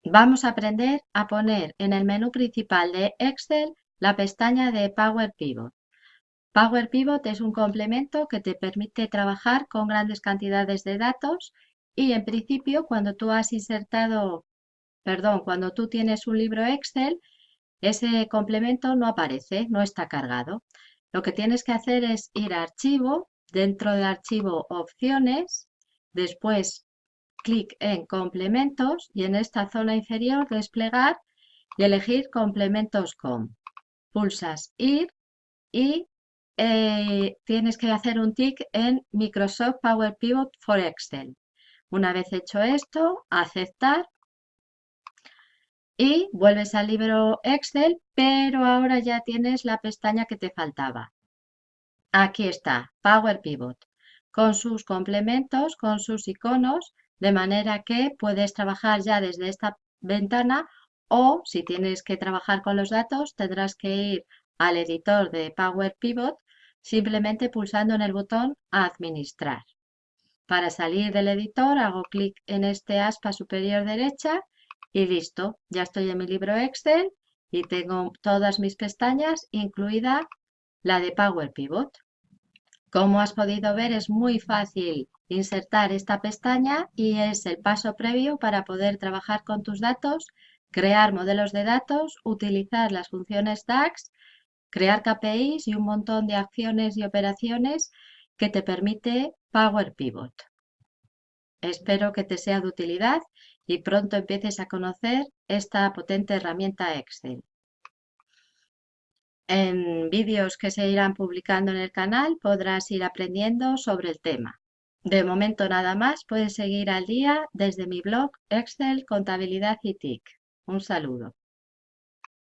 Vamos a aprender a poner en el menú principal de Excel la pestaña de Power Pivot. Power Pivot es un complemento que te permite trabajar con grandes cantidades de datos y en principio cuando tú tienes un libro Excel, ese complemento no aparece, no está cargado. Lo que tienes que hacer es ir a Archivo, dentro de Archivo Opciones, después clic en Complementos y en esta zona inferior desplegar y elegir Complementos con. Pulsas Ir y tienes que hacer un tic en Microsoft Power Pivot for Excel. Una vez hecho esto, aceptar y vuelves al libro Excel, pero ahora ya tienes la pestaña que te faltaba. Aquí está, Power Pivot, con sus complementos, con sus iconos, de manera que puedes trabajar ya desde esta ventana o si tienes que trabajar con los datos, tendrás que ir al editor de Power Pivot simplemente pulsando en el botón Administrar. Para salir del editor hago clic en este aspa superior derecha y listo, ya estoy en mi libro Excel y tengo todas mis pestañas, incluida la de Power Pivot. Como has podido ver, es muy fácil insertar esta pestaña y es el paso previo para poder trabajar con tus datos, crear modelos de datos, utilizar las funciones DAX, crear KPIs y un montón de acciones y operaciones que te permite Power Pivot. Espero que te sea de utilidad y pronto empieces a conocer esta potente herramienta Excel. En vídeos que se irán publicando en el canal podrás ir aprendiendo sobre el tema. De momento nada más, puedes seguir al día desde mi blog Excel, Contabilidad y TIC. Un saludo.